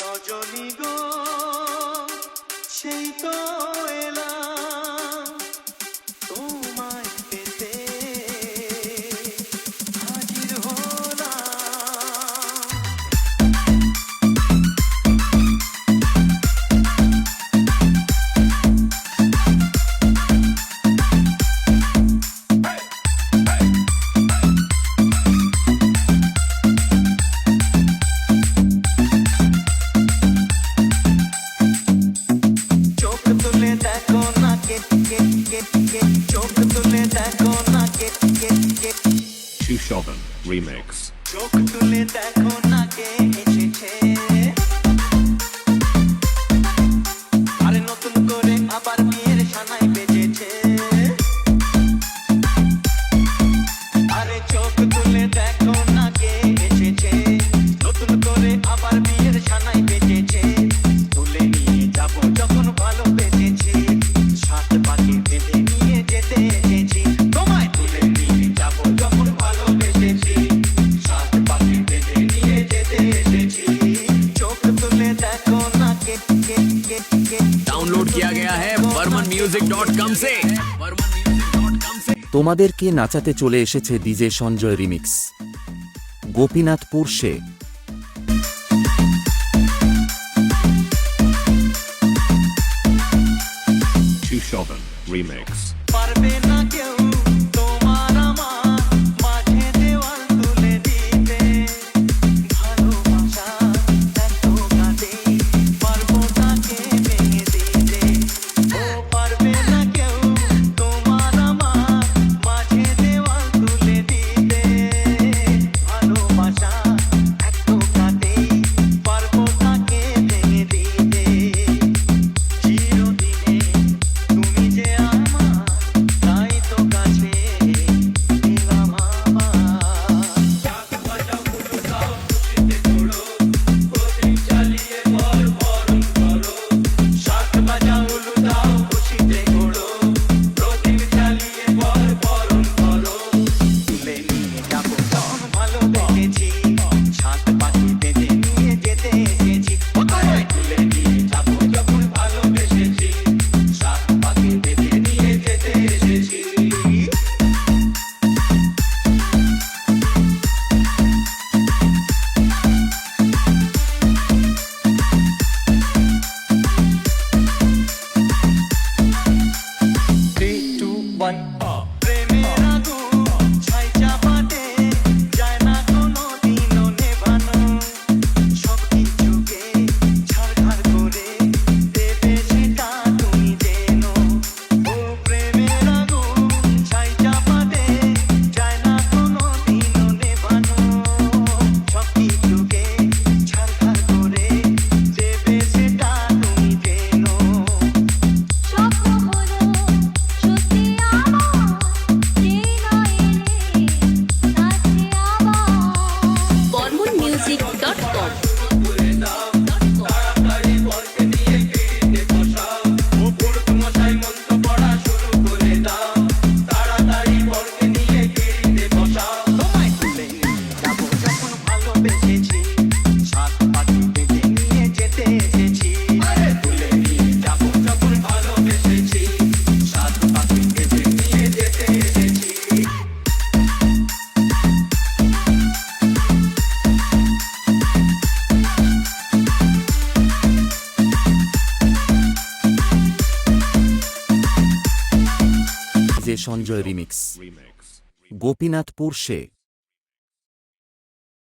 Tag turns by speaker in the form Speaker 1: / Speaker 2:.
Speaker 1: সজনী গো সেই তো এলাম তোমায় পেতে হাজির হলাম।
Speaker 2: Shoven Remix.
Speaker 1: চোখ তুলে দেখো না কে এসেছে, আরে নতুন করে আবার বিয়ের সানাই বেজেছে। আরে চোখ তুলে দেখো না কে এসেছে, নতুন করে আবার বিয়ের সানাই বেজেছে। তুলে নিয়ে যাব যখন ভালোবেসেছি, সাত পাখি বেঁধে নিয়ে যেতে এসেছি। তোমায় তুলে নিয়ে যাব যখন ভালোবেসেছি, সাত পাখি বেঁধে নিয়ে যেতে এসেছি। চোখ তুলে দেখো না কে কে কে কে।
Speaker 3: डाउनलोड किया गया है burmanmusic.com से।
Speaker 4: তোমাদেরকে নাচাতে চলে এসেছে ডিজে সঞ্জয় রিমিক্স, গোপীনাথপুর সে।
Speaker 2: Shoven Remix.
Speaker 1: পারবে না কেউ তোমার আমার মাঝে দেওয়াল তুলে দিতে, ভালোবাসা এত কাঁদে পারবো তাকে ভেঙে দিতে। ও পারবে না কেউ তোমার আমার মাঝে দেওয়াল তুলে দিতে, ভালোবাসা এত কাঁদে পারবো তাকে ভেঙে দিতে। চিরদিনে তুমি যে আমার, তাই তো কাছে এলাম আবার। শাক বাজাও উলু দাও খুশিতে ঘোরো, প্রদীপ জ্বালিয়ে বর বরণ করো। তুলে নিয়ে যাবো যখন ভালোবেসেছি, সাত পাখি বেঁধে নিয়ে যেতে এসেছি। তোমায় তুলে নিয়ে যাবো যখন ভালোবেসেছি, সাত পাখি বেঁধে নিয়ে যেতে এসেছি। প্রেমের আগুন ছাই চাপাতে যায় না কোনো দিনও নেভানো, সব কিছুকে ছাড়খাড় করে দেবে সেটা তুমি জেনো। ও প্রেমের আগুন ছাই চাপাতে যায় না কোনো দিনও নেভানো, সব কিছুকে ছাড়খাড় করে দেবে সেটা তুমি জেনো।
Speaker 5: স্বপ্ন হলো সত্যি আমার, সেই নয় রে কাছে আবার। burmanmusic.com।
Speaker 1: তোমায় তুলে নিয়ে যাবো যখন ভালোবেসেছি, সাত পাখি বেঁধে নিয়ে যেতে এসেছি। তুলে নিয়ে যাবো যখন ভালোবেসেছি, সাত পাখি বেঁধে নিয়ে যেতে এসেছি।
Speaker 4: DJ Sanjay remix,
Speaker 2: Remix.
Speaker 4: Gopinathpur সে।